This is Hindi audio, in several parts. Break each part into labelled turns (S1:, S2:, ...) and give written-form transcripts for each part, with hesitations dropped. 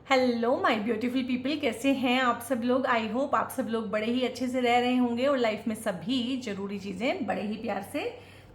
S1: हेलो माय ब्यूटीफुल पीपल, कैसे हैं आप सब लोग। आई होप आप सब लोग बड़े ही अच्छे से रह रहे होंगे और लाइफ में सभी जरूरी चीज़ें बड़े ही प्यार से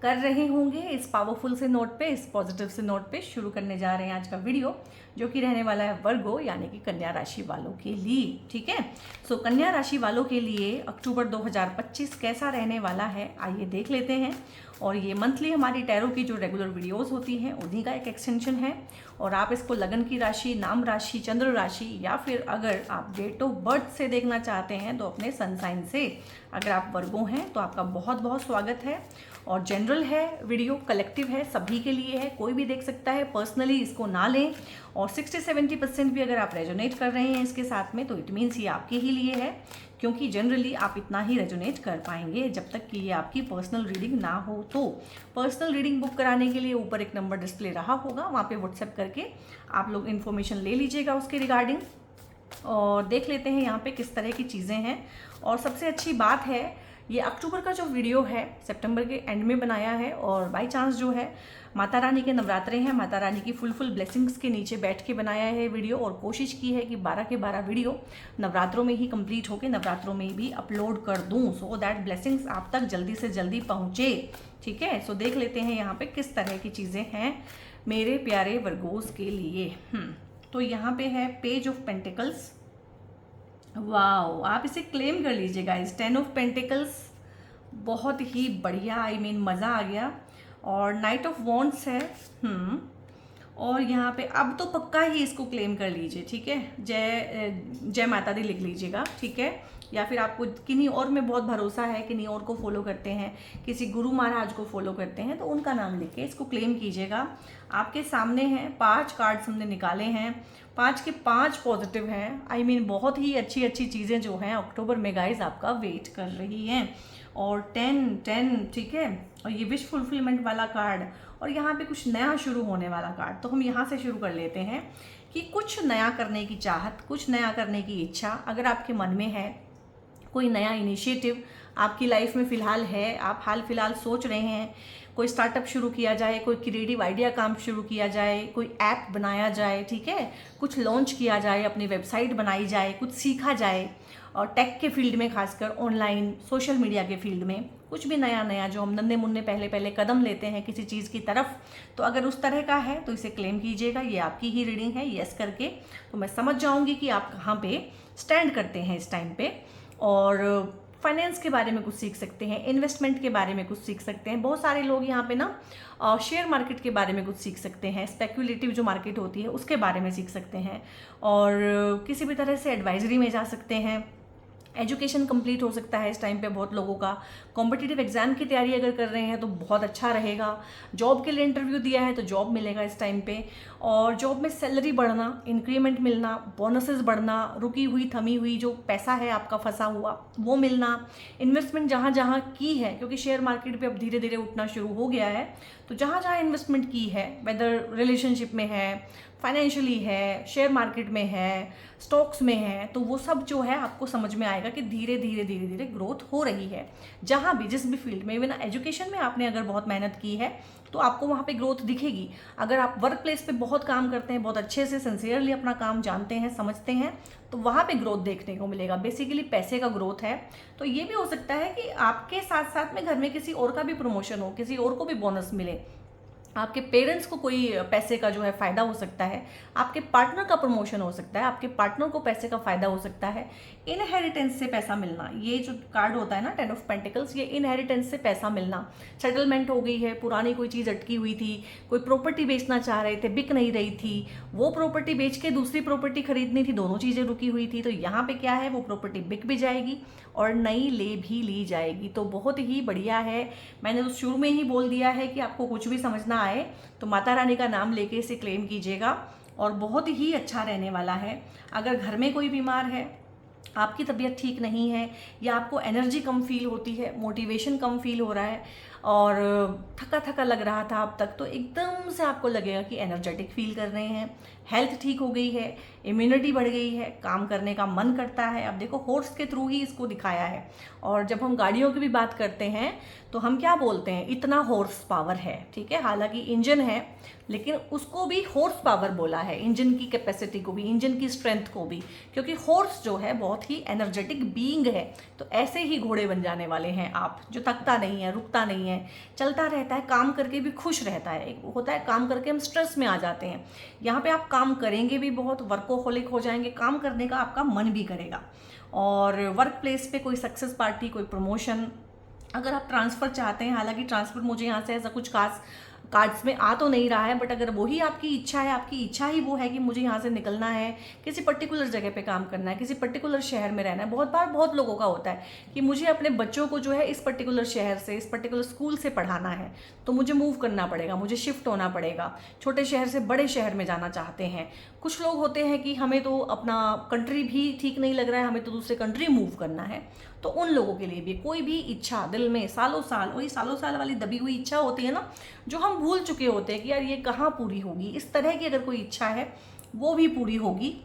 S1: कर रहे होंगे। इस पावरफुल से नोट पे, इस पॉजिटिव से नोट पे शुरू करने जा रहे हैं आज का वीडियो, जो कि रहने वाला है वर्गो यानी कि कन्या राशि वालों के लिए। ठीक है, सो कन्या राशि वालों के लिए अक्टूबर 2025 कैसा रहने वाला है आइए देख लेते हैं। और ये मंथली हमारी टैरो की जो रेगुलर वीडियोस होती हैं उन्हीं का एक एक्सटेंशन है। और आप इसको लगन की राशि, नाम राशि, चंद्र राशि या फिर अगर आप डेट ऑफ बर्थ से देखना चाहते हैं तो अपने सन साइन से। अगर आप वर्गो हैं तो आपका बहुत बहुत स्वागत है। और जनरल है वीडियो, कलेक्टिव है, सभी के लिए है, कोई भी देख सकता है। पर्सनली इसको ना लें। और 60-70% भी अगर आप रेजोनेट कर रहे हैं इसके साथ में तो इट मीन्स ये आपके ही लिए है, क्योंकि जनरली आप इतना ही रेजोनेट कर पाएंगे जब तक कि ये आपकी पर्सनल रीडिंग ना हो। तो पर्सनल रीडिंग बुक कराने के लिए ऊपर एक नंबर डिस्प्ले रहा होगा, वहाँ पे व्हाट्सएप करके आप लोग इन्फॉर्मेशन ले लीजिएगा उसके रिगार्डिंग। और देख लेते हैं यहाँ पे किस तरह की चीज़ें हैं। और सबसे अच्छी बात है, ये अक्टूबर का जो वीडियो है सितंबर के एंड में बनाया है और बाय चांस जो है माता रानी के नवरात्रे हैं, माता रानी की फुल ब्लेसिंग्स के नीचे बैठ के बनाया है वीडियो। और कोशिश की है कि 12 के 12 वीडियो नवरात्रों में ही कंप्लीट होके नवरात्रों में भी अपलोड कर दूं, सो दैट ब्लेसिंग्स आप तक जल्दी से जल्दी पहुँचे। ठीक है, सो देख लेते हैं यहाँ पे किस तरह की चीज़ें हैं मेरे प्यारे वर्गोस के लिए। तो यहाँ पे है पेज ऑफ पेंटिकल्स। वाओ, आप इसे क्लेम कर लीजिएगा। इस 10 ऑफ पेंटिकल्स बहुत ही बढ़िया, आई मीन मज़ा आ गया। और नाइट ऑफ वॉन्ड्स है। और यहाँ पे अब तो पक्का ही इसको क्लेम कर लीजिए। ठीक है, जय माता दी लिख लीजिएगा। ठीक है, या फिर आपको किन्हीं और में बहुत भरोसा है, किन्हीं और को फॉलो करते हैं, किसी गुरु महाराज को फॉलो करते हैं तो उनका नाम लिख के इसको क्लेम कीजिएगा। आपके सामने हैं 5 कार्ड्स हमने निकाले हैं, 5 के 5 पॉजिटिव हैं। आई मीन बहुत ही अच्छी अच्छी चीज़ें जो हैं अक्टूबर में गाइज आपका वेट कर रही हैं। और 10, ठीक है, और ये विश फुलफिलमेंट वाला कार्ड और यहाँ पे कुछ नया शुरू होने वाला कार्ड। तो हम यहाँ से शुरू कर लेते हैं कि कुछ नया करने की चाहत, कुछ नया करने की इच्छा अगर आपके मन में है, कोई नया इनिशिएटिव आपकी लाइफ में फ़िलहाल है, आप हाल फिलहाल सोच रहे हैं कोई स्टार्टअप शुरू किया जाए, कोई क्रिएटिव आइडिया काम शुरू किया जाए, कोई ऐप बनाया जाए, ठीक है, कुछ लॉन्च किया जाए, अपनी वेबसाइट बनाई जाए, कुछ सीखा जाए। और टेक के फील्ड में, खासकर ऑनलाइन सोशल मीडिया के फील्ड में कुछ भी नया नया जो हम नन्हे मुन्ने पहले पहले कदम लेते हैं किसी चीज़ की तरफ, तो अगर उस तरह का है तो इसे क्लेम कीजिएगा। ये आपकी ही रीडिंग है, यस करके तो मैं समझ जाऊंगी कि आप कहाँ पे स्टैंड करते हैं इस टाइम पे। और फाइनेंस के बारे में कुछ सीख सकते हैं, इन्वेस्टमेंट के बारे में कुछ सीख सकते हैं। बहुत सारे लोग यहाँ पे ना शेयर मार्केट के बारे में कुछ सीख सकते हैं, स्पेक्युलेटिव जो मार्केट होती है उसके बारे में सीख सकते हैं। और किसी भी तरह से एडवाइजरी में जा सकते हैं। एजुकेशन कंप्लीट हो सकता है इस टाइम पे बहुत लोगों का। कॉम्पिटिटिव एग्जाम की तैयारी अगर कर रहे हैं तो बहुत अच्छा रहेगा। जॉब के लिए इंटरव्यू दिया है तो जॉब मिलेगा इस टाइम पे। और जॉब में सैलरी बढ़ना, इंक्रीमेंट मिलना, बोनसेस बढ़ना, रुकी हुई थमी हुई जो पैसा है आपका फंसा हुआ वो मिलना। इन्वेस्टमेंट जहाँ जहाँ की है, क्योंकि शेयर मार्केट पे अब धीरे धीरे उठना शुरू हो गया है, तो जहाँ जहाँ इन्वेस्टमेंट की है, वेदर रिलेशनशिप में है, फाइनेंशियली है, शेयर मार्केट में है, स्टॉक्स में है, तो वो सब जो है आपको समझ में आएगा कि धीरे धीरे धीरे धीरे ग्रोथ हो रही है। जहाँ भी, जिस भी फील्ड में, इवन एजुकेशन में आपने अगर बहुत मेहनत की है तो आपको वहाँ पे ग्रोथ दिखेगी। अगर आप वर्क प्लेस पे बहुत काम करते हैं, बहुत अच्छे से सिंसियरली अपना काम जानते हैं, समझते हैं, तो वहाँ पे ग्रोथ देखने को मिलेगा। बेसिकली पैसे का ग्रोथ है। तो ये भी हो सकता है कि आपके साथ साथ में घर में किसी और का भी प्रमोशन हो, किसी और को भी बोनस मिले, आपके पेरेंट्स को कोई पैसे का जो है फ़ायदा हो सकता है, आपके पार्टनर का प्रमोशन हो सकता है, आपके पार्टनर को पैसे का फ़ायदा हो सकता है, इनहेरिटेंस से पैसा मिलना। ये जो कार्ड होता है ना 10 ऑफ पेंटिकल्स, ये इनहेरिटेंस से पैसा मिलना, सेटलमेंट हो गई है, पुरानी कोई चीज़ अटकी हुई थी, कोई प्रॉपर्टी बेचना चाह रहे थे, बिक नहीं रही थी, वो प्रॉपर्टी बेच के दूसरी प्रॉपर्टी खरीदनी थी, दोनों चीज़ें रुकी हुई थी, तो यहाँ पे क्या है, वो प्रॉपर्टी बिक भी जाएगी और नई ले भी ली जाएगी। तो बहुत ही बढ़िया है। मैंने तो शुरू में ही बोल दिया है कि आपको कुछ भी समझना आए तो माता रानी का नाम लेके इसे क्लेम कीजिएगा और बहुत ही अच्छा रहने वाला है। अगर घर में कोई बीमार है, आपकी तबीयत ठीक नहीं है, या आपको एनर्जी कम फील होती है, मोटिवेशन कम फील हो रहा है, और थका थका लग रहा था अब तक, तो एकदम से आपको लगेगा कि एनर्जेटिक फील कर रहे हैं, हेल्थ ठीक हो गई है, इम्यूनिटी बढ़ गई है, काम करने का मन करता है। अब देखो हॉर्स के थ्रू ही इसको दिखाया है। और जब हम गाड़ियों की भी बात करते हैं तो हम क्या बोलते हैं, इतना हॉर्स पावर है, ठीक है, हालांकि इंजन है लेकिन उसको भी हॉर्स पावर बोला है, इंजन की कैपेसिटी को भी, इंजन की स्ट्रेंथ को भी, क्योंकि हॉर्स जो है बहुत ही एनर्जेटिक बीइंग है। तो ऐसे ही घोड़े बन जाने वाले हैं आप, जो थकता नहीं है, रुकता नहीं है, चलता रहता है, काम करके भी खुश रहता है। एक होता है काम करके हम स्ट्रेस में आ जाते हैं, यहाँ पे आप काम करेंगे भी बहुत, वर्कोहोलिक हो जाएंगे, काम करने का आपका मन भी करेगा। और वर्क प्लेस पे कोई सक्सेस पार्टी, कोई प्रमोशन, अगर आप ट्रांसफ़र चाहते हैं, हालांकि ट्रांसफ़र मुझे यहाँ से ऐसा कुछ खास कार्ड्स में आ तो नहीं रहा है, बट अगर वही आपकी इच्छा है, आपकी इच्छा ही वो है कि मुझे यहाँ से निकलना है, किसी पर्टिकुलर जगह पे काम करना है, किसी पर्टिकुलर शहर में रहना है। बहुत बार बहुत लोगों का होता है कि मुझे अपने बच्चों को जो है इस पर्टिकुलर शहर से, इस पर्टिकुलर स्कूल से पढ़ाना है, तो मुझे मूव करना पड़ेगा, मुझे शिफ्ट होना पड़ेगा, छोटे शहर से बड़े शहर में जाना चाहते हैं। कुछ लोग होते हैं कि हमें तो अपना कंट्री भी ठीक नहीं लग रहा है, हमें तो दूसरे कंट्री मूव करना है। तो उन लोगों के लिए भी कोई भी इच्छा दिल में सालों साल, वही सालों साल वाली दबी हुई इच्छा होती है ना, जो हम भूल चुके होते हैं कि यार ये कहाँ पूरी होगी, इस तरह की अगर कोई इच्छा है वो भी पूरी होगी।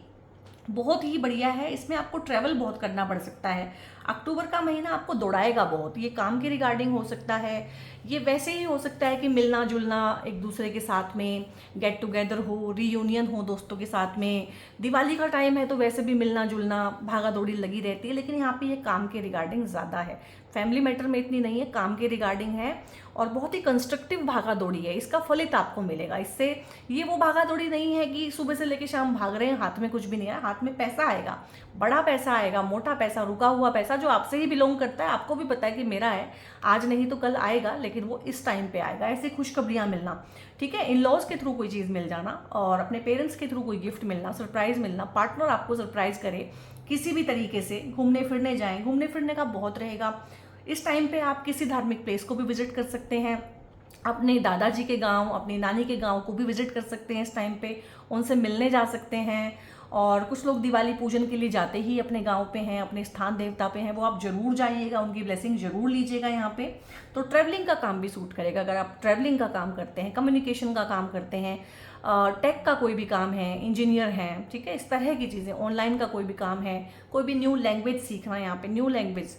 S1: बहुत ही बढ़िया है। इसमें आपको ट्रैवल बहुत करना पड़ सकता है। अक्टूबर का महीना आपको दौड़ाएगा बहुत। ये काम के रिगार्डिंग हो सकता है, ये वैसे ही हो सकता है कि मिलना जुलना एक दूसरे के साथ में, गेट टुगेदर हो, रीयूनियन हो दोस्तों के साथ में। दिवाली का टाइम है तो वैसे भी मिलना जुलना, भागा दौड़ी लगी रहती है, लेकिन यहाँ पे ये काम के रिगार्डिंग ज़्यादा है। फैमिली मैटर में इतनी नहीं है, काम के रिगार्डिंग है और बहुत ही कंस्ट्रक्टिव भागा दौड़ी है। इसका फलित आपको मिलेगा इससे। ये वो भागा दौड़ी नहीं है कि सुबह से लेकर शाम भाग रहे हैं, हाथ में कुछ भी नहीं है। हाथ में पैसा आएगा, बड़ा पैसा आएगा, मोटा पैसा, रुका हुआ पैसा जो आपसे ही बिलोंग करता है। आपको भी पता है कि मेरा है, आज नहीं तो कल आएगा, लेकिन वो इस टाइम पे आएगा। ऐसी खुशखबरियाँ मिलना, ठीक है, इन लॉज के थ्रू कोई चीज़ मिल जाना और अपने पेरेंट्स के थ्रू कोई गिफ्ट मिलना, सरप्राइज मिलना, पार्टनर आपको सरप्राइज करे किसी भी तरीके से, घूमने फिरने जाएं, घूमने फिरने का बहुत रहेगा इस टाइम पे। आप किसी धार्मिक प्लेस को भी विजिट कर सकते हैं, अपने दादाजी के गांव, अपनी नानी के गांव को भी विजिट कर सकते हैं इस टाइम पे, उनसे मिलने जा सकते हैं। और कुछ लोग दिवाली पूजन के लिए जाते ही अपने गांव पे हैं, अपने स्थान देवता पे हैं, वो आप जरूर जाइएगा, उनकी ब्लेसिंग जरूर लीजिएगा यहाँ पे। तो ट्रैवलिंग का काम भी सूट करेगा। अगर आप ट्रैवलिंग का काम करते हैं, कम्युनिकेशन का काम करते हैं, टेक का कोई भी काम है, इंजीनियर हैं, ठीक है, इस तरह की चीज़ें, ऑनलाइन का कोई भी काम है, कोई भी न्यू लैंग्वेज सीखना, यहाँ पे न्यू लैंग्वेज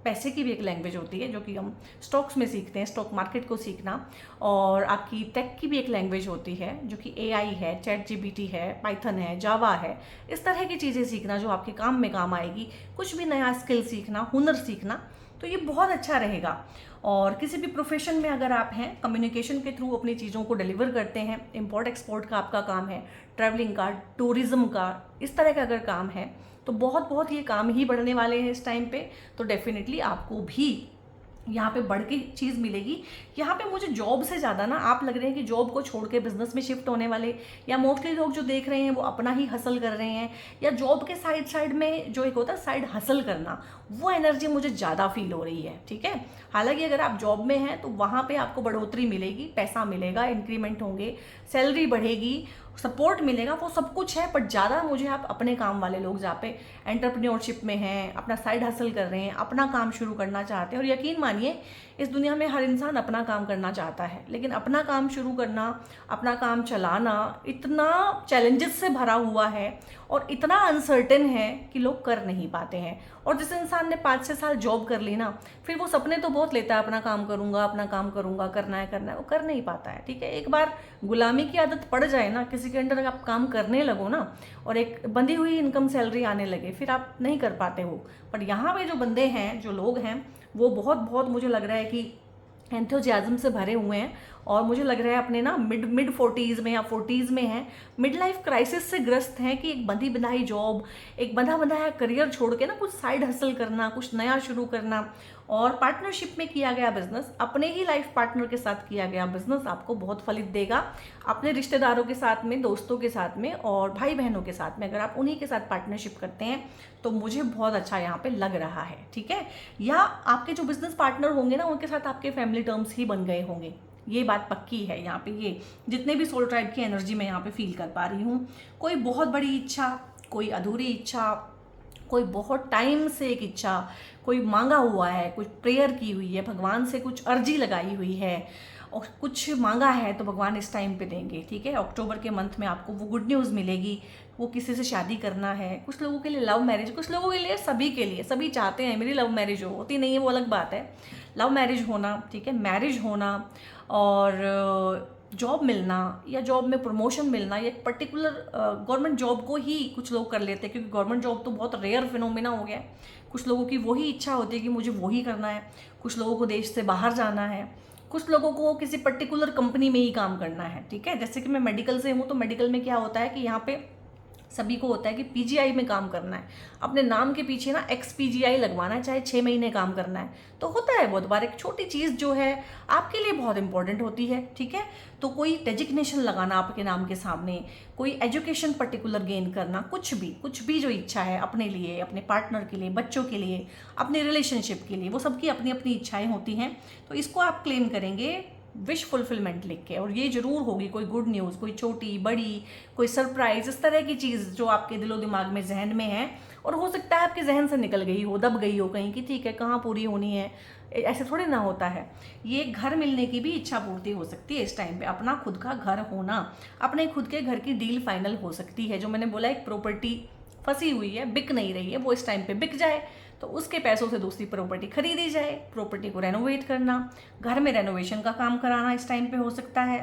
S1: पैसे की भी एक लैंग्वेज होती है जो कि हम स्टॉक्स में सीखते हैं, स्टॉक मार्केट को सीखना। और आपकी टेक की भी एक लैंग्वेज होती है जो कि एआई है, चैट जीपीटी है, पाइथन है, जावा है, इस तरह की चीज़ें सीखना जो आपके काम में काम आएगी। कुछ भी नया स्किल सीखना, हुनर सीखना, तो ये बहुत अच्छा रहेगा। और किसी भी प्रोफेशन में अगर आप हैं, कम्युनिकेशन के थ्रू अपनी चीज़ों को डिलीवर करते हैं, इम्पोर्ट एक्सपोर्ट का आपका काम है, ट्रैवलिंग का, टूरिज्म का, इस तरह का अगर काम है तो बहुत बहुत ये काम ही बढ़ने वाले हैं इस टाइम पे। तो डेफिनेटली आपको भी यहाँ पे बढ़ के चीज़ मिलेगी। यहाँ पे मुझे जॉब से ज़्यादा ना आप लग रहे हैं कि जॉब को छोड़ के बिजनेस में शिफ्ट होने वाले, या मोस्टली लोग जो देख रहे हैं वो अपना ही हसल कर रहे हैं, या जॉब के साइड में जो एक होता है साइड हसल करना, वो एनर्जी मुझे ज़्यादा फील हो रही है, ठीक है। हालांकि अगर आप जॉब में हैं तो वहाँ पे आपको बढ़ोतरी मिलेगी, पैसा मिलेगा, इंक्रीमेंट होंगे, सैलरी बढ़ेगी, सपोर्ट मिलेगा, वो सब कुछ है। बट ज़्यादा मुझे आप अपने काम वाले लोग जहाँ पे एंटरप्रेन्योरशिप में हैं, अपना साइड हसल कर रहे हैं, अपना काम शुरू करना चाहते हैं, और यकीन मानिए इस दुनिया में हर इंसान अपना काम करना चाहता है, लेकिन अपना काम शुरू करना, अपना काम चलाना इतना चैलेंजेस से भरा हुआ है और इतना अनसर्टेन है कि लोग कर नहीं पाते हैं। और जिस इंसान ने 5-6 साल जॉब कर ली ना, फिर वो सपने तो बहुत लेता है, अपना काम करूंगा, अपना काम करूंगा, करना है, वो कर नहीं पाता है, ठीक है। एक बार गुलामी की आदत पड़ जाए ना, किसी के अंडर आप काम करने लगो ना और एक बंधी हुई इनकम सैलरी आने लगे, फिर आप नहीं कर पाते हो। पर यहाँ पे जो बंदे हैं, जो लोग हैं, वो बहुत बहुत मुझे लग रहा है कि एंथुजियाज्म से भरे हुए हैं। और मुझे लग रहा है अपने ना मिड 40s में या 40s में हैं, मिड लाइफ क्राइसिस से ग्रस्त हैं कि एक बंधी बंधाई जॉब, एक बंधा बंधाया करियर छोड़ के ना कुछ साइड हसल करना, कुछ नया शुरू करना। और पार्टनरशिप में किया गया बिजनेस, अपने ही लाइफ पार्टनर के साथ किया गया बिजनेस आपको बहुत फलित देगा। अपने रिश्तेदारों के साथ में, दोस्तों के साथ में और भाई बहनों के साथ में, अगर आप उन्हीं के साथ पार्टनरशिप करते हैं तो मुझे बहुत अच्छा यहाँ पे लग रहा है, ठीक है। या आपके जो बिजनेस पार्टनर होंगे ना, उनके साथ आपके फैमिली टर्म्स ही बन गए होंगे, ये बात पक्की है। यहाँ पे ये जितने भी सोल ट्राइब की एनर्जी मैं यहाँ पे फील कर पा रही हूँ, कोई बहुत बड़ी इच्छा, कोई अधूरी इच्छा, कोई बहुत टाइम से एक इच्छा, कोई मांगा हुआ है, कुछ प्रेयर की हुई है, भगवान से कुछ अर्जी लगाई हुई है और कुछ मांगा है, तो भगवान इस टाइम पे देंगे। ठीक है, अक्टूबर के मंथ में आपको वो गुड न्यूज़ मिलेगी। वो किसी से शादी करना है, कुछ लोगों के लिए लव मैरिज, कुछ लोगों के लिए, सभी के लिए, सभी चाहते हैं मेरी लव मैरिज हो, होती नहीं है वो अलग बात है। लव मैरिज होना, ठीक है, मैरिज होना, और जॉब मिलना या जॉब में प्रमोशन मिलना, या एक पर्टिकुलर गवर्नमेंट जॉब को ही कुछ लोग कर लेते हैं, क्योंकि गवर्नमेंट जॉब तो बहुत रेयर फिनोमिना हो गया है। कुछ लोगों की वही इच्छा होती है कि मुझे वही करना है, कुछ लोगों को देश से बाहर जाना है, कुछ लोगों को किसी पर्टिकुलर कंपनी में ही काम करना है। ठीक है, जैसे कि मैं मेडिकल से हूँ, तो मेडिकल में क्या होता है कि यहाँ पे सभी को होता है कि पीजीआई में काम करना है, अपने नाम के पीछे ना एक्स पीजीआई लगवाना है, चाहे 6 महीने काम करना है। तो होता है बहुत बार, एक छोटी चीज़ जो है आपके लिए बहुत इंपॉर्टेंट होती है। ठीक है, तो कोई डेजिग्नेशन लगाना आपके नाम के सामने, कोई एजुकेशन पर्टिकुलर गेन करना, कुछ भी जो इच्छा है अपने लिए, अपने पार्टनर के लिए, बच्चों के लिए, अपने रिलेशनशिप के लिए, वो सबकी अपनी अपनी इच्छाएं होती हैं। तो इसको आप क्लेम करेंगे विश फुलफिलमेंट लिख के, और ये जरूर होगी कोई गुड न्यूज़, कोई छोटी बड़ी, कोई सरप्राइज, इस तरह की चीज़ जो आपके दिलो दिमाग में, जहन में है, और हो सकता है आपके जहन से निकल गई हो, दब गई हो कहीं कि ठीक है कहाँ पूरी होनी है, ऐसे थोड़ी ना होता है। ये घर मिलने की भी इच्छा पूर्ति हो सकती है इस टाइम पे, अपना खुद का घर होना, अपने खुद के घर की डील फाइनल हो सकती है। जो मैंने बोला, एक प्रॉपर्टी फंसी हुई है, बिक नहीं रही है, वो इस टाइम पे बिक जाए, तो उसके पैसों से दूसरी प्रॉपर्टी खरीदी जाए। प्रॉपर्टी को रेनोवेट करना, घर में रेनोवेशन का काम कराना इस टाइम पे हो सकता है।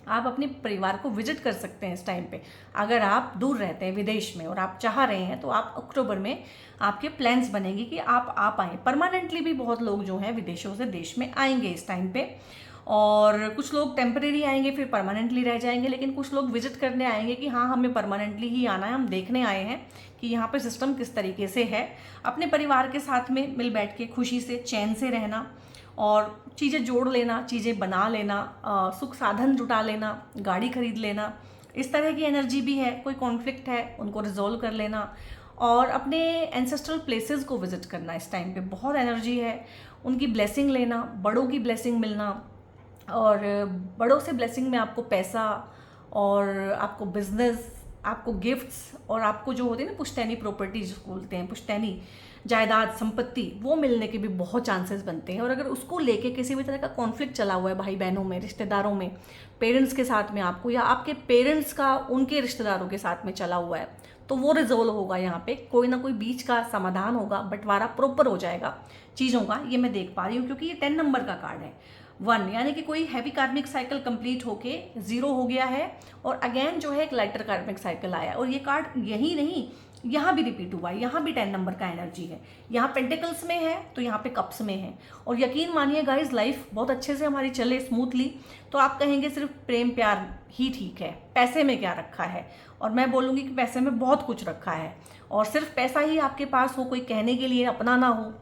S1: आप अपने परिवार को विजिट कर सकते हैं इस टाइम पे। अगर आप दूर रहते हैं विदेश में और आप चाह रहे हैं, तो आप अक्टूबर में आपके प्लान्स बनेंगे कि आप आ पाएँ। परमानेंटली भी बहुत लोग जो हैं विदेशों से देश में आएंगे इस टाइम पे, और कुछ लोग टेम्परेरी आएंगे फिर परमानेंटली रह जाएंगे, लेकिन कुछ लोग विजिट करने आएंगे कि हाँ हमें परमानेंटली ही आना है, हम देखने आए हैं कि यहाँ पे सिस्टम किस तरीके से है। अपने परिवार के साथ में मिल बैठ के खुशी से, चैन से रहना, और चीज़ें जोड़ लेना, चीज़ें बना लेना, सुख साधन जुटा लेना, गाड़ी खरीद लेना, इस तरह की एनर्जी भी है। कोई कॉन्फ्लिक्ट है उनको रिजोल्व कर लेना, और अपने एंसेस्ट्रल प्लेसेस को विजिट करना इस टाइम पे बहुत एनर्जी है। उनकी ब्लेसिंग लेना, बड़ों की ब्लेसिंग मिलना, और बड़ों से ब्लेसिंग में आपको पैसा, और आपको बिजनेस, आपको गिफ्ट्स, और आपको जो होती है ना पुश्तैनी प्रॉपर्टीज बोलते हैं, पुश्तैनी जायदाद, संपत्ति, वो मिलने के भी बहुत चांसेस बनते हैं। और अगर उसको लेके किसी भी तरह का कॉन्फ्लिक्ट चला हुआ है भाई बहनों में, रिश्तेदारों में, पेरेंट्स के साथ में आपको, या आपके पेरेंट्स का उनके रिश्तेदारों के साथ में चला हुआ है, तो वो रिजोल्व होगा। यहाँ पे कोई ना कोई बीच का समाधान होगा, बंटवारा प्रॉपर हो जाएगा चीज़ों का। ये मैं देख पा रही हूँ, क्योंकि ये 10 नंबर का कार्ड है, 1, यानी कि कोई हैवी कार्मिक साइकिल कंप्लीट होके 0 हो गया है, और अगेन जो है एक लाइटर कार्मिक साइकिल आया। और ये कार्ड यही नहीं, यहाँ भी रिपीट हुआ है, यहाँ भी 10 नंबर का एनर्जी है। यहाँ पेंटिकल्स में है तो यहाँ पे कप्स में है। और यकीन मानिए गाइज, लाइफ बहुत अच्छे से हमारी चले स्मूथली, तो आप कहेंगे सिर्फ प्रेम प्यार ही ठीक है, पैसे में क्या रखा है। और मैं बोलूँगी कि पैसे में बहुत कुछ रखा है, और सिर्फ पैसा ही आपके पास हो, कोई कहने के लिए अपना ना हो,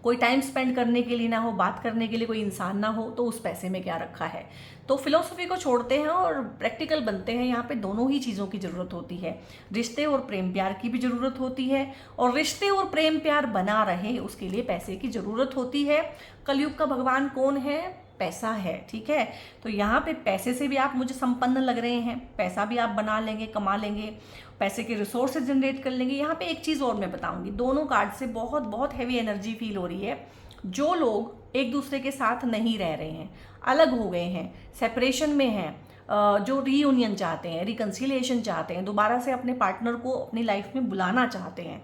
S1: कोई टाइम स्पेंड करने के लिए ना हो, बात करने के लिए कोई इंसान ना हो, तो उस पैसे में क्या रखा है। तो फिलोसफी को छोड़ते हैं और प्रैक्टिकल बनते हैं। यहाँ पे दोनों ही चीज़ों की ज़रूरत होती है, रिश्ते और प्रेम प्यार की भी ज़रूरत होती है, और रिश्ते और प्रेम प्यार बना रहे उसके लिए पैसे की ज़रूरत होती है। कलयुग का भगवान कौन है? पैसा है। ठीक है, तो यहाँ पे पैसे से भी आप मुझे संपन्न लग रहे हैं, पैसा भी आप बना लेंगे, कमा लेंगे, पैसे के रिसोर्सेज जनरेट कर लेंगे। यहाँ पे एक चीज़ और मैं बताऊंगी, दोनों कार्ड से बहुत बहुत हैवी एनर्जी फील हो रही है। जो लोग एक दूसरे के साथ नहीं रह रहे हैं, अलग हो गए हैं, सेपरेशन में हैं, जो रीयूनियन चाहते हैं, रिकन्सिलिएशन चाहते हैं, दोबारा से अपने पार्टनर को अपनी लाइफ में बुलाना चाहते हैं,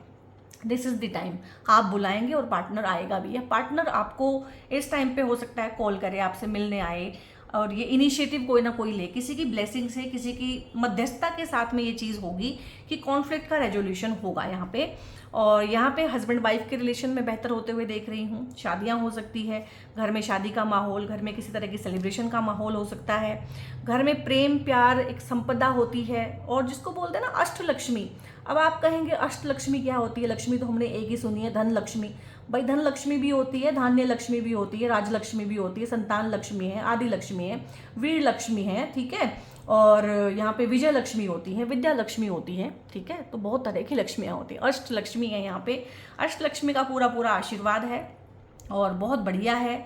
S1: दिस इज़ द टाइम। आप बुलाएंगे और पार्टनर आएगा भी, या पार्टनर आपको इस टाइम पे हो सकता है कॉल करे, आपसे मिलने आए, और ये इनिशिएटिव कोई ना कोई ले, किसी की ब्लेसिंग से, किसी की मध्यस्थता के साथ में ये चीज़ होगी कि कॉन्फ्लिक्ट का रेजोल्यूशन होगा यहाँ पे। और यहाँ पे हस्बैंड वाइफ के रिलेशन में बेहतर होते हुए देख रही हूँ। शादियाँ हो सकती है, घर में शादी का माहौल, घर में किसी तरह की सेलिब्रेशन का माहौल हो सकता है, घर में प्रेम प्यार एक संपदा होती है, और जिसको बोलते हैं ना अष्टलक्ष्मी। अब आप कहेंगे अष्टलक्ष्मी क्या होती है? लक्ष्मी तो हमने एक ही सुनी है, धन लक्ष्मी। भाई धन लक्ष्मी भी होती है, धान्य लक्ष्मी भी होती है, राजलक्ष्मी भी होती है, संतान लक्ष्मी है, आदि लक्ष्मी है, वीर लक्ष्मी है, ठीक है, और यहाँ पे विजय लक्ष्मी होती है, विद्या लक्ष्मी होती है, ठीक है। तो बहुत तरह की लक्ष्मियाँ होती हैं, अष्ट लक्ष्मी है यहाँ पे। अष्ट लक्ष्मी का पूरा पूरा आशीर्वाद है और बहुत बढ़िया है।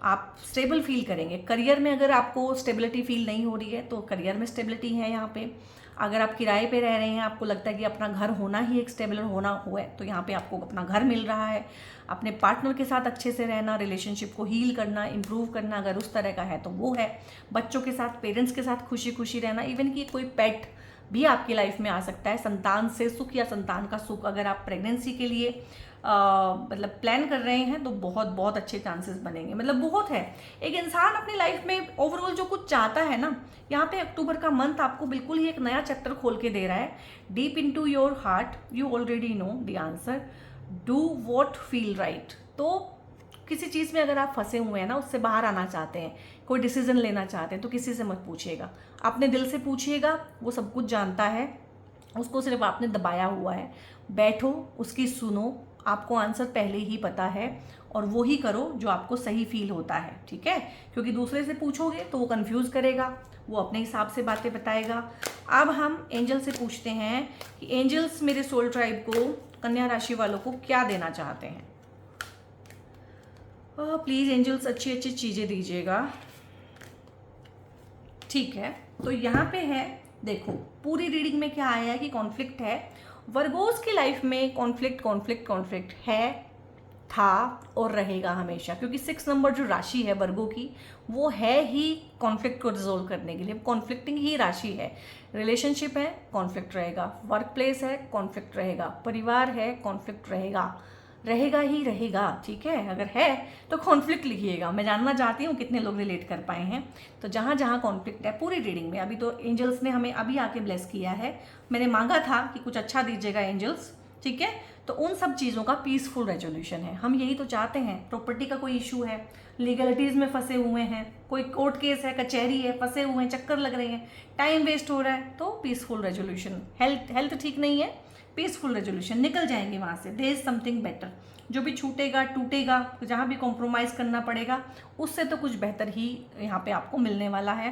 S1: आप स्टेबल फील करेंगे। करियर में अगर आपको स्टेबिलिटी फील नहीं हो रही है तो करियर में स्टेबिलिटी है यहाँ पे। अगर आप किराए पे रह रहे हैं, आपको लगता है कि अपना घर होना ही एक स्टेबल होना हुआ है, तो यहाँ पे आपको अपना घर मिल रहा है। अपने पार्टनर के साथ अच्छे से रहना, रिलेशनशिप को हील करना, इम्प्रूव करना, अगर उस तरह का है तो वो है। बच्चों के साथ, पेरेंट्स के साथ खुशी खुशी रहना, इवन कि कोई पेट भी आपकी लाइफ में आ सकता है। संतान से सुख या संतान का सुख, अगर आप प्रेगनेंसी के लिए मतलब प्लान कर रहे हैं तो बहुत बहुत अच्छे चांसेस बनेंगे। मतलब बहुत है, एक इंसान अपनी लाइफ में ओवरऑल जो कुछ चाहता है ना, यहाँ पे अक्टूबर का मंथ आपको बिल्कुल ही एक नया चैप्टर खोल के दे रहा है। Deep into your heart you already know the answer, do what feel right. तो किसी चीज़ में अगर आप फंसे हुए हैं ना, उससे बाहर आना चाहते हैं, कोई डिसीजन लेना चाहते हैं, तो किसी से मत पूछिएगा, अपने दिल से पूछिएगा। वो सब कुछ जानता है, उसको सिर्फ आपने दबाया हुआ है। बैठो, उसकी सुनो, आपको आंसर पहले ही पता है, और वो ही करो जो आपको सही फील होता है, ठीक है। क्योंकि दूसरे से पूछोगे तो वो कंफ्यूज करेगा, वो अपने हिसाब से बातें बताएगा। अब हम एंजल से पूछते हैं कि एंजल्स मेरे सोल ट्राइब को, कन्या राशि वालों को क्या देना चाहते हैं। प्लीज़ एंजल्स अच्छी अच्छी चीज़ें दीजिएगा। ठीक है, तो यहाँ पे है, देखो पूरी रीडिंग में क्या आया है कि कॉन्फ्लिक्ट है। वर्गोस की लाइफ में कॉन्फ्लिक्ट कॉन्फ्लिक्ट कॉन्फ्लिक्ट है, था और रहेगा हमेशा, क्योंकि 6 नंबर जो राशि है वर्गो की, वो है ही कॉन्फ्लिक्ट को रिजोल्व करने के लिए, कॉन्फ्लिक्टिंग ही राशि है। रिलेशनशिप है, कॉन्फ्लिक्ट रहेगा। वर्क प्लेस है, कॉन्फ्लिक्ट रहेगा। परिवार है, कॉन्फ्लिक्ट रहेगा, रहेगा ही रहेगा, ठीक है। अगर है तो कॉन्फ्लिक्ट लिखिएगा, मैं जानना चाहती हूँ कितने लोग रिलेट कर पाए हैं। तो जहाँ जहाँ कॉन्फ्लिक्ट है पूरी रीडिंग में, अभी तो एंजल्स ने हमें अभी आके ब्लेस किया है, मैंने मांगा था कि कुछ अच्छा दीजिएगा एंजल्स, ठीक है। तो उन सब चीज़ों का पीसफुल रेजोल्यूशन है, हम यही तो चाहते हैं। प्रॉपर्टी का कोई इशू है, लीगलिटीज़ में फंसे हुए हैं, कोई कोर्ट केस है, कचहरी है, फंसे हुए हैं, चक्कर लग रहे हैं, टाइम वेस्ट हो रहा है, तो पीसफुल रेजोल्यूशन। हेल्थ ठीक नहीं है, पीसफुल रेजोल्यूशन, निकल जाएंगे वहाँ से। There is something better. जो भी छूटेगा टूटेगा, जहाँ भी कॉम्प्रोमाइज़ करना पड़ेगा, उससे तो कुछ बेहतर ही यहाँ पे आपको मिलने वाला है।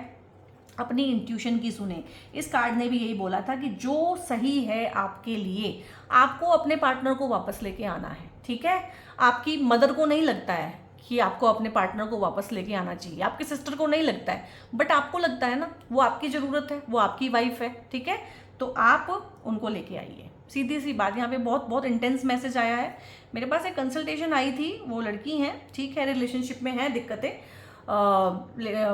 S1: अपनी इंट्यूशन की सुने। इस कार्ड ने भी यही बोला था कि जो सही है आपके लिए, आपको अपने पार्टनर को वापस लेके आना है, ठीक है। आपकी मदर को नहीं लगता है कि आपको अपने पार्टनर को वापस लेके आना चाहिए, आपकी सिस्टर को नहीं लगता है, बट आपको लगता है ना, वो आपकी ज़रूरत है, वो आपकी वाइफ है, ठीक है। तो आप उनको लेके आइए, सीधी सी बात। यहाँ पे बहुत बहुत इंटेंस मैसेज आया है। मेरे पास एक कंसल्टेशन आई थी, वो लड़की हैं, ठीक है, रिलेशनशिप में है दिक्कतें,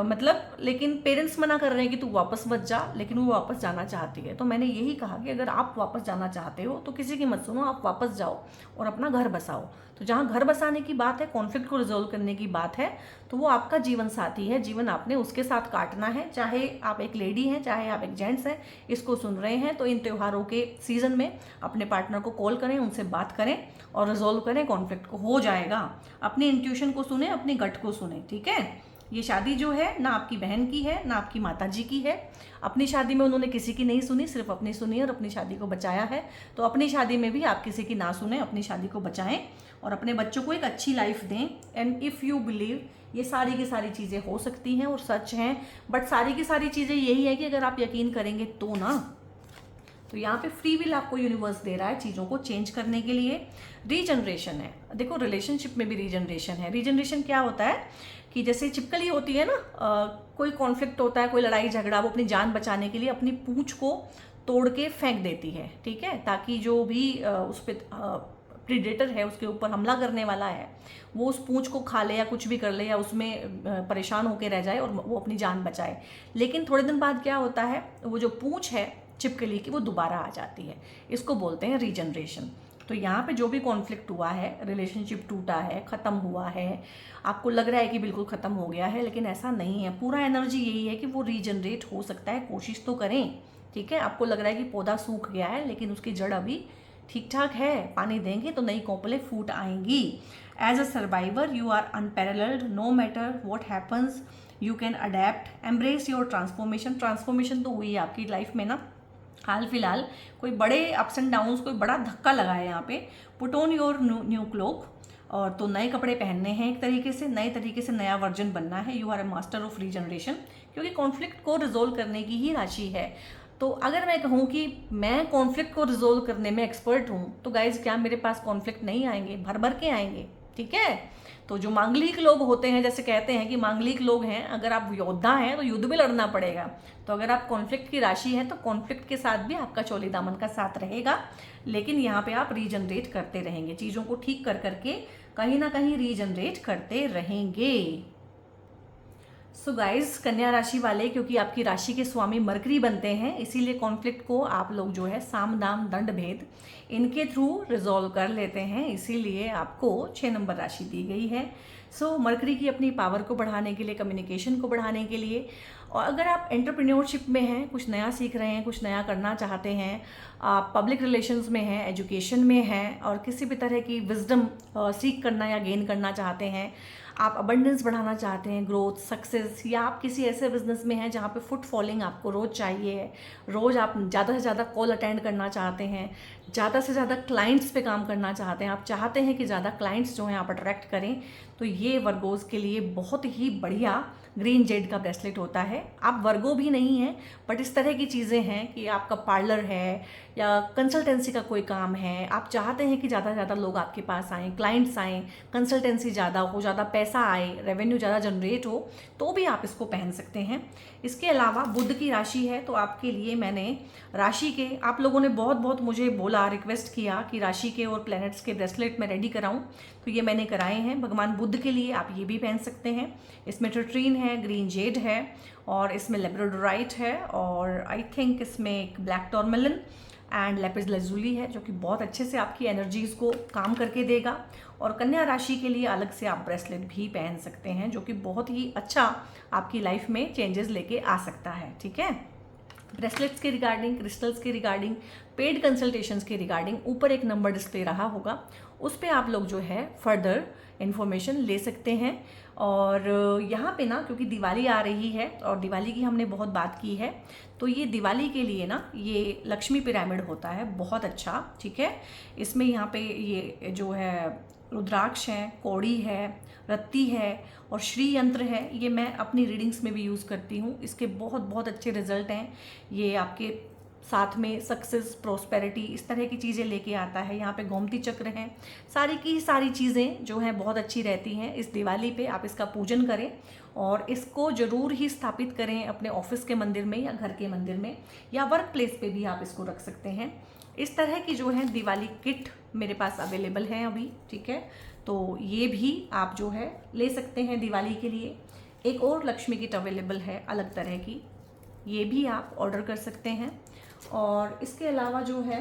S1: मतलब लेकिन पेरेंट्स मना कर रहे हैं कि तू वापस मत जा, लेकिन वो वापस जाना चाहती है। तो मैंने यही कहा कि अगर आप वापस जाना चाहते हो तो किसी की मत सुनो, आप वापस जाओ और अपना घर बसाओ। तो जहाँ घर बसाने की बात है, कॉन्फ्लिक्ट को रिजोल्व करने की बात है, तो वो आपका जीवन साथी है, जीवन आपने उसके साथ काटना है। चाहे आप एक लेडी हैं, चाहे आप एक जेंट्स हैं, इसको सुन रहे हैं तो इन त्योहारों के सीजन में अपने पार्टनर को कॉल करें, उनसे बात करें और रिजोल्व करें कॉन्फ्लिक्ट को, हो जाएगा। अपनी इंट्यूशन को सुने, अपनी गट को सुने, ठीक है। ये शादी जो है ना आपकी बहन की है ना आपकी माता जी की है। अपनी शादी में उन्होंने किसी की नहीं सुनी, सिर्फ अपनी सुनी और अपनी शादी को बचाया है। तो अपनी शादी में भी आप किसी की ना सुने, अपनी शादी को बचाएं और अपने बच्चों को एक अच्छी लाइफ दें। एंड इफ़ यू बिलीव, ये सारी की सारी चीज़ें हो सकती हैं और सच हैं, बट सारी की सारी चीज़ें यही है कि अगर आप यकीन करेंगे तो ना। तो यहाँ पे फ्री विल आपको यूनिवर्स दे रहा है चीज़ों को चेंज करने के लिए। रीजनरेशन है, देखो रिलेशनशिप में भी रीजनरेशन है। रीजनरेशन क्या होता है कि जैसे छिपकली होती है ना, कोई कॉन्फ्लिक्ट होता है, कोई लड़ाई झगड़ा, वो अपनी जान बचाने के लिए अपनी पूंछ को तोड़ के फेंक देती है, ठीक है, ताकि जो भी उस पर प्रीडेटर है, उसके ऊपर हमला करने वाला है, वो उस पूंछ को खा ले या कुछ भी कर ले या उसमें परेशान होकर रह जाए और वो अपनी जान बचाए। लेकिन थोड़े दिन बाद क्या होता है, वो जो पूंछ है छिपकली की, वो दोबारा आ जाती है। इसको बोलते हैं रीजनरेशन। तो यहाँ पे जो भी कॉन्फ्लिक्ट हुआ है, रिलेशनशिप टूटा है, ख़त्म हुआ है, आपको लग रहा है कि बिल्कुल ख़त्म हो गया है, लेकिन ऐसा नहीं है। पूरा एनर्जी यही है कि वो रीजनरेट हो सकता है, कोशिश तो करें, ठीक है। आपको लग रहा है कि पौधा सूख गया है, लेकिन उसकी जड़ अभी ठीक ठाक है, पानी देंगे तो नई कोपलें फूट आएंगी। As a survivor you are unparalleled, no matter what happens you can adapt, embrace your transformation. Transformation तो हुई है आपकी लाइफ में ना, हाल फिलहाल कोई बड़े अप्स एंड डाउन्स, कोई बड़ा धक्का लगा है यहाँ पे। Put on your new cloak, और तो नए कपड़े पहनने हैं, एक तरीके से नए तरीके से नया वर्जन बनना है। You are a master of regeneration, क्योंकि कॉन्फ्लिक्ट को रिजोल्व करने की ही राशि है। तो अगर मैं कहूँ कि मैं कॉन्फ्लिक्ट को रिजोल्व करने में एक्सपर्ट हूँ, तो गाइज क्या मेरे पास कॉन्फ्लिक्ट नहीं आएंगे, भर भर के आएंगे, ठीक है। तो जो मांगलिक लोग होते हैं, जैसे कहते हैं कि मांगलिक लोग हैं, अगर आप योद्धा हैं तो युद्ध भी लड़ना पड़ेगा। तो अगर आप कॉन्फ्लिक्ट की राशि हैं तो कॉन्फ्लिक्ट के साथ भी आपका चौली दामन का साथ रहेगा, लेकिन यहाँ पे आप रीजनरेट करते रहेंगे, चीज़ों को ठीक कर करके कहीं ना कहीं रीजनरेट करते रहेंगे। सो गाइज, कन्या राशि वाले, क्योंकि आपकी राशि के स्वामी मरकरी बनते हैं, इसीलिए कॉन्फ्लिक्ट को आप लोग जो है साम दाम दंड भेद इनके थ्रू रिजॉल्व कर लेते हैं, इसीलिए आपको 6 नंबर राशि दी गई है। सो मरकरी की अपनी पावर को बढ़ाने के लिए, कम्युनिकेशन को बढ़ाने के लिए, और अगर आप एंटरप्रेन्योरशिप में हैं, कुछ नया सीख रहे हैं, कुछ नया करना चाहते हैं, आप पब्लिक रिलेशंस में हैं, एजुकेशन में हैं, और किसी भी तरह की विजडम सीख करना या गेन करना चाहते हैं, आप अबंडेंस बढ़ाना चाहते हैं, ग्रोथ, सक्सेस, या आप किसी ऐसे बिजनेस में हैं जहाँ पे फुट फॉलिंग आपको रोज़ चाहिए, रोज़ आप ज़्यादा से ज़्यादा कॉल अटेंड करना चाहते हैं, ज़्यादा से ज़्यादा क्लाइंट्स पे काम करना चाहते हैं, आप चाहते हैं कि ज़्यादा क्लाइंट्स जो हैं आप अट्रैक्ट करें, तो ये वर्गोज़ के लिए बहुत ही बढ़िया ग्रीन जेड का ब्रेसलेट होता है। आप वर्गो भी नहीं हैं, बट इस तरह की चीज़ें हैं कि आपका पार्लर है या कंसल्टेंसी का कोई काम है, आप चाहते हैं कि ज़्यादा से ज़्यादा लोग आपके पास आएँ, क्लाइंट्स आएँ, कंसल्टेंसी ज़्यादा हो, ज़्यादा पैसा आए, रेवेन्यू ज़्यादा जनरेट हो, तो भी आप इसको पहन सकते हैं। इसके अलावा बुध की राशि है, तो आपके लिए मैंने राशि के, आप लोगों ने बहुत बहुत मुझे बोला, रिक्वेस्ट किया कि राशि के और प्लैनेट्स के ब्रेसलेट मैं रेडी कराऊं, तो ये मैंने कराए हैं। भगवान बुध के लिए आप ये भी पहन सकते हैं। इसमें ट्रिट्रीन है, ग्रीन जेड है, और इसमें लेब्राडोराइट है, और आई थिंक इसमें एक ब्लैक टॉर्मेलिन एंड लेपिस लजुली है, जो कि बहुत अच्छे से आपकी एनर्जीज को काम करके देगा। और कन्या राशि के लिए अलग से आप ब्रेसलेट भी पहन सकते हैं, जो कि बहुत ही अच्छा आपकी लाइफ में चेंजेस लेके आ सकता है। ठीक है, ब्रेसलेट्स के रिगार्डिंग, क्रिस्टल्स के रिगार्डिंग, पेड कंसल्टेशंस के रिगार्डिंग ऊपर एक नंबर डिस्प्ले रहा होगा, उस पर आप लोग जो है फर्दर इन्फॉर्मेशन ले सकते हैं। और यहाँ पे ना, क्योंकि दिवाली आ रही है और दिवाली की हमने बहुत बात की है, तो ये दिवाली के लिए ना ये लक्ष्मी पिरामिड होता है, बहुत अच्छा। ठीक है, इसमें यहाँ पे ये जो है रुद्राक्ष है, कौड़ी है, रत्ती है और श्री यंत्र है, ये मैं अपनी रीडिंग्स में भी यूज़ करती हूँ। इसके बहुत बहुत अच्छे रिजल्ट हैं। ये आपके साथ में सक्सेस, प्रोस्पेरिटी, इस तरह की चीज़ें लेके आता है। यहाँ पे गोमती चक्र हैं, सारी की सारी चीज़ें जो हैं बहुत अच्छी रहती हैं। इस दिवाली पे आप इसका पूजन करें और इसको ज़रूर ही स्थापित करें अपने ऑफिस के मंदिर में या घर के मंदिर में या वर्क प्लेस पे भी आप इसको रख सकते हैं। इस तरह की जो है दिवाली किट मेरे पास अवेलेबल है अभी। ठीक है, तो ये भी आप जो है ले सकते हैं दिवाली के लिए। एक और लक्ष्मी किट अवेलेबल है अलग तरह की, ये भी आप ऑर्डर कर सकते हैं। और इसके अलावा जो है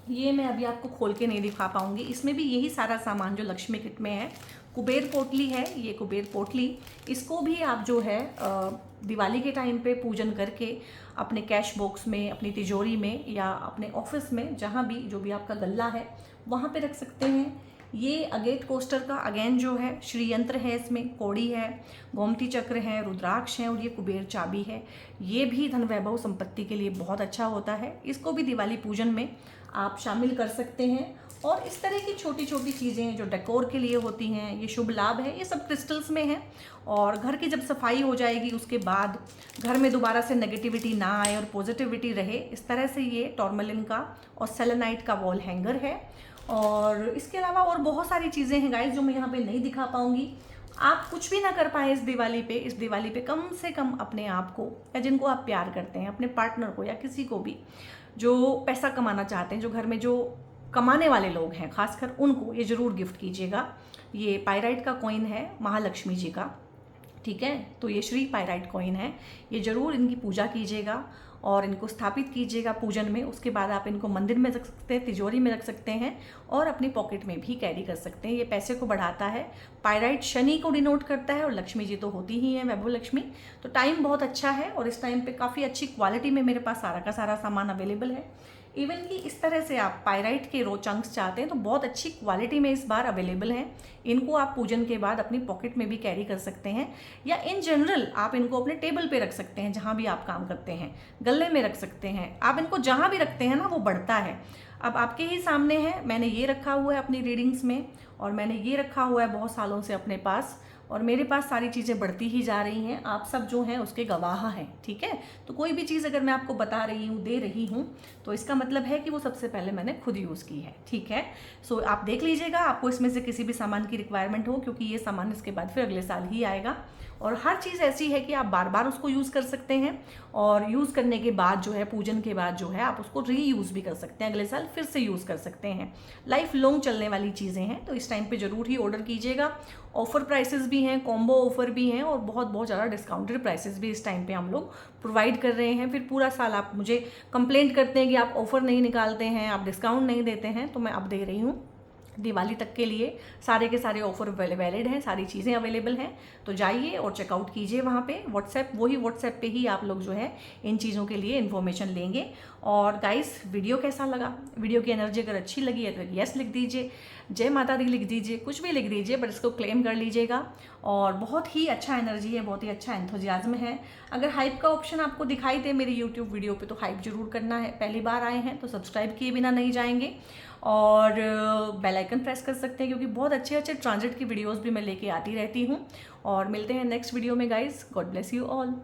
S1: ये मैं अभी आपको खोल के नहीं दिखा पाऊंगी, इसमें भी यही सारा सामान जो लक्ष्मी किट में है। कुबेर पोटली है, ये कुबेर पोटली, इसको भी आप जो है दिवाली के टाइम पे पूजन करके अपने कैश बॉक्स में, अपनी तिजोरी में या अपने ऑफिस में, जहाँ भी जो भी आपका गल्ला है वहाँ पे रख सकते हैं। ये अगेट कोस्टर का अगेन जो है श्री यंत्र है, इसमें कौड़ी है, गोमती चक्र है, रुद्राक्ष है और ये कुबेर चाबी है। ये भी धन वैभव संपत्ति के लिए बहुत अच्छा होता है। इसको भी दिवाली पूजन में आप शामिल कर सकते हैं। और इस तरह की छोटी छोटी चीज़ें जो डेकोर के लिए होती हैं, ये शुभ लाभ है, ये सब क्रिस्टल्स में है। और घर की जब सफाई हो जाएगी उसके बाद घर में दोबारा से नेगेटिविटी ना आए और पॉजिटिविटी रहे, इस तरह से ये टॉर्मेलिन का और सेलेनाइट का वॉल हैंगर है। और इसके अलावा और बहुत सारी चीज़ें हैं गाइस जो मैं यहाँ पे नहीं दिखा पाऊँगी। आप कुछ भी ना कर पाए इस दिवाली पे कम से कम अपने आप को, या जिनको आप प्यार करते हैं, अपने पार्टनर को या किसी को भी जो पैसा कमाना चाहते हैं, जो घर में जो कमाने वाले लोग हैं खासकर, उनको ये ज़रूर गिफ्ट कीजिएगा। ये पायराइट का कॉइन है महालक्ष्मी जी का। ठीक है, तो ये श्री पायराइट कॉइन है, ये ज़रूर इनकी पूजा कीजिएगा और इनको स्थापित कीजिएगा पूजन में। उसके बाद आप इनको मंदिर में रख सकते हैं, तिजोरी में रख सकते हैं और अपनी पॉकेट में भी कैरी कर सकते हैं। ये पैसे को बढ़ाता है। पायराइट शनि को डिनोट करता है और लक्ष्मी जी तो होती ही है, वैभव लक्ष्मी। तो टाइम बहुत अच्छा है और इस टाइम पे काफ़ी अच्छी क्वालिटी में मेरे पास सारा का सारा सामान अवेलेबल है। इवन कि इस तरह से आप पायराइट के रो चंक्स चाहते हैं तो बहुत अच्छी क्वालिटी में इस बार अवेलेबल हैं। इनको आप पूजन के बाद अपनी पॉकेट में भी कैरी कर सकते हैं या इन जनरल आप इनको अपने टेबल पे रख सकते हैं, जहाँ भी आप काम करते हैं, गले में रख सकते हैं। आप इनको जहाँ भी रखते हैं ना वो बढ़ता है। अब आपके ही सामने है, मैंने ये रखा हुआ है अपनी रीडिंग्स में और मैंने ये रखा हुआ है बहुत सालों से अपने पास और मेरे पास सारी चीज़ें बढ़ती ही जा रही हैं। आप सब जो हैं उसके गवाह हैं, ठीक है। तो कोई भी चीज़ अगर मैं आपको बता रही हूँ, दे रही हूँ, तो इसका मतलब है कि वो सबसे पहले मैंने खुद यूज़ की है, ठीक है। सो आप देख लीजिएगा, आपको इसमें से किसी भी सामान की रिक्वायरमेंट हो, क्योंकि ये सामान इसके बाद फिर अगले साल ही आएगा। और हर चीज़ ऐसी है कि आप बार बार उसको यूज़ कर सकते हैं, और यूज़ करने के बाद जो है, पूजन के बाद जो है, आप उसको रीयूज़ भी कर सकते हैं, अगले साल फिर से यूज़ कर सकते हैं। लाइफ लॉन्ग चलने वाली चीज़ें हैं, तो इस टाइम पे ज़रूर ही ऑर्डर कीजिएगा। ऑफर प्राइसेस भी हैं, कॉम्बो ऑफर भी हैं, और बहुत बहुत ज़्यादा डिस्काउंटेड प्राइसेस भी इस टाइम पे हम लोग प्रोवाइड कर रहे हैं। फिर पूरा साल आप मुझे कंप्लेंट करते हैं कि आप ऑफर नहीं निकालते हैं, आप डिस्काउंट नहीं देते हैं, तो मैं अब दे रही हूँ। दिवाली तक के लिए सारे के सारे ऑफर वैलिड हैं, सारी चीज़ें अवेलेबल हैं। तो जाइए और चेकआउट कीजिए वहाँ पे। व्हाट्सएप, वही व्हाट्सएप पे ही आप लोग जो है इन चीज़ों के लिए इन्फॉर्मेशन लेंगे। और गाइस, वीडियो कैसा लगा? वीडियो की एनर्जी अगर अच्छी लगी है तो यस लिख दीजिए, जय माता दी लिख दीजिए, कुछ भी लिख दीजिए, बट इसको क्लेम कर लीजिएगा। और बहुत ही अच्छा एनर्जी है, बहुत ही अच्छा एंथुजियाज्म है। अगर हाइप का ऑप्शन आपको दिखाई दे मेरी यूट्यूब वीडियो पे, तो हाइप जरूर करना है। पहली बार आए हैं तो सब्सक्राइब किए बिना नहीं जाएंगे, और बेल आइकन प्रेस कर सकते हैं, क्योंकि बहुत अच्छे अच्छे ट्रांजिट की वीडियोस भी मैं लेके आती रहती हूँ। और मिलते हैं नेक्स्ट वीडियो में guys. God bless you all.